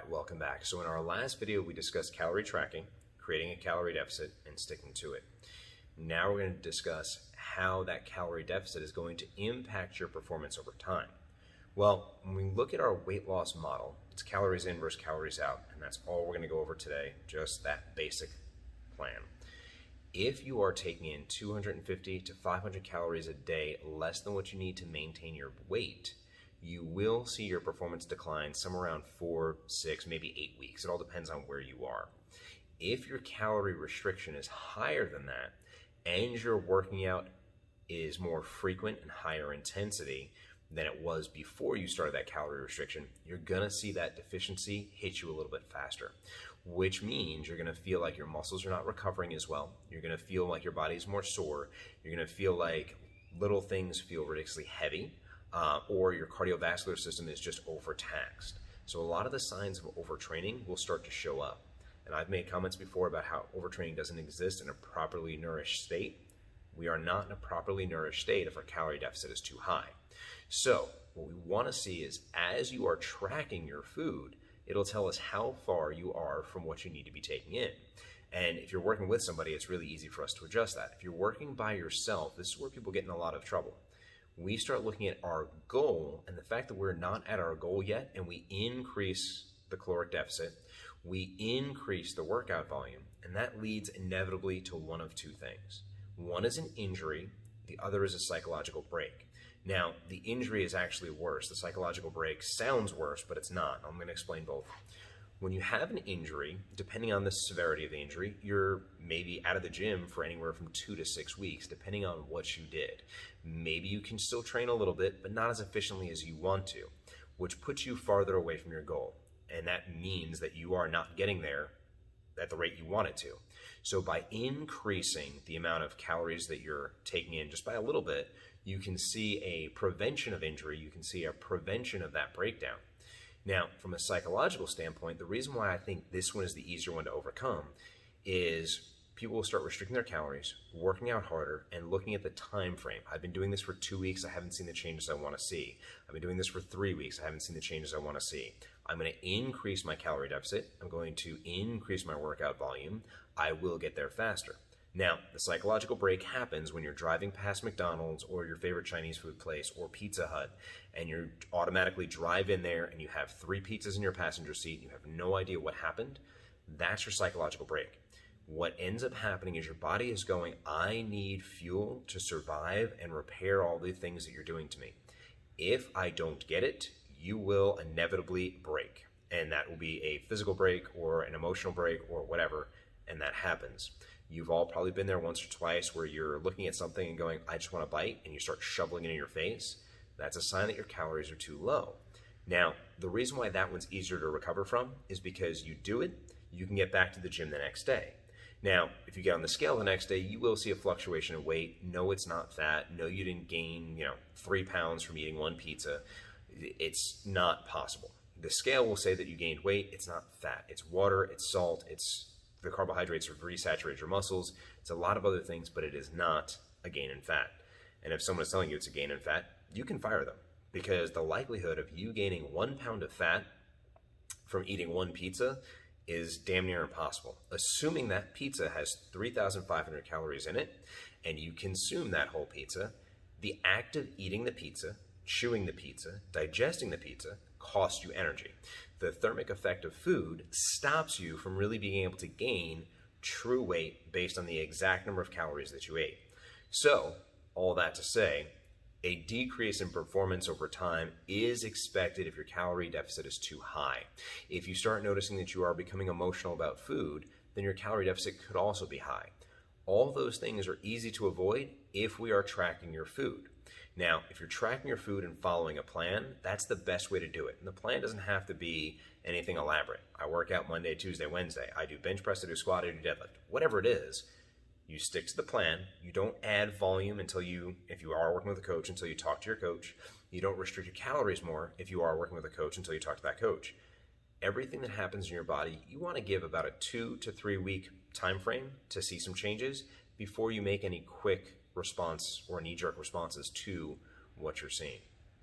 Alright, welcome back. So in our last video we discussed calorie tracking, creating a calorie deficit, and sticking to it. Now we're going to discuss how that calorie deficit is going to impact your performance over time. Well, when we look at our weight loss model, it's calories in versus calories out, and that's all we're going to go over today, just that basic plan. If you are taking in 250 to 500 calories a day less than what you need to maintain your weight, you will see your performance decline somewhere around 4, 6, maybe 8 weeks. It all depends on where you are. If your calorie restriction is higher than that and your working out is more frequent and higher intensity than it was before you started that calorie restriction, you're gonna see that deficiency hit you a little bit faster, which means you're gonna feel like your muscles are not recovering as well. You're gonna feel like your body's more sore. You're gonna feel like little things feel ridiculously heavy. Or your cardiovascular system is just overtaxed. So a lot of the signs of overtraining will start to show up. And I've made comments before about how overtraining doesn't exist in a properly nourished state. We are not in a properly nourished state if our calorie deficit is too high. So what we want to see is as you are tracking your food, it'll tell us how far you are from what you need to be taking in. And if you're working with somebody, it's really easy for us to adjust that. If you're working by yourself, this is where people get in a lot of trouble. We start looking at our goal and the fact that we're not at our goal yet, and we increase the caloric deficit, we increase the workout volume, and that leads inevitably to one of two things. One is an injury, the other is a psychological break. Now, the injury is actually worse. The psychological break sounds worse, but it's not. I'm going to explain both. When you have an injury, depending on the severity of the injury, you're maybe out of the gym for anywhere from 2 to 6 weeks, depending on what you did. Maybe you can still train a little bit, but not as efficiently as you want to, which puts you farther away from your goal. And that means that you are not getting there at the rate you want it to. So by increasing the amount of calories that you're taking in just by a little bit, you can see a prevention of injury, you can see a prevention of that breakdown. Now, from a psychological standpoint, the reason why I think this one is the easier one to overcome is people will start restricting their calories, working out harder, and looking at the time frame. I've been doing this for 2 weeks. I haven't seen the changes I want to see. I've been doing this for 3 weeks. I haven't seen the changes I want to see. I'm going to increase my calorie deficit. I'm going to increase my workout volume. I will get there faster. Now, the psychological break happens when you're driving past McDonald's or your favorite Chinese food place or Pizza Hut, and you automatically drive in there and you have 3 pizzas in your passenger seat and you have no idea what happened. That's your psychological break. What ends up happening is your body is going, I need fuel to survive and repair all the things that you're doing to me. If I don't get it, you will inevitably break. And that will be a physical break or an emotional break or whatever, and that happens. You've all probably been there once or twice where you're looking at something and going, I just want to bite, and you start shoveling it in your face. That's a sign that your calories are too low. Now, the reason why that one's easier to recover from is because you do it, you can get back to the gym the next day. Now, if you get on the scale the next day, you will see a fluctuation in weight. No, it's not fat. No, you didn't gain, 3 pounds from eating 1 pizza. It's not possible. The scale will say that you gained weight. It's not fat. It's water, it's salt, it's the carbohydrates have resaturated your muscles. It's a lot of other things, but it is not a gain in fat. And if someone is telling you it's a gain in fat, you can fire them, because the likelihood of you gaining 1 pound of fat from eating 1 pizza is damn near impossible. Assuming that pizza has 3,500 calories in it and you consume that whole pizza, the act of eating the pizza, chewing the pizza, digesting the pizza costs you energy. The thermic effect of food stops you from really being able to gain true weight based on the exact number of calories that you ate. So, all that to say, a decrease in performance over time is expected if your calorie deficit is too high. If you start noticing that you are becoming emotional about food, then your calorie deficit could also be high. All those things are easy to avoid if we are tracking your food. Now, if you're tracking your food and following a plan, that's the best way to do it. And the plan doesn't have to be anything elaborate. I work out Monday, Tuesday, Wednesday. I do bench press, I do squat, I do deadlift. Whatever it is, you stick to the plan. You don't add volume until if you are working with a coach, until you talk to your coach. You don't restrict your calories more if you are working with a coach until you talk to that coach. Everything that happens in your body, you want to give about a 2 to 3 week time frame to see some changes before you make any quick response or knee-jerk responses to what you're seeing.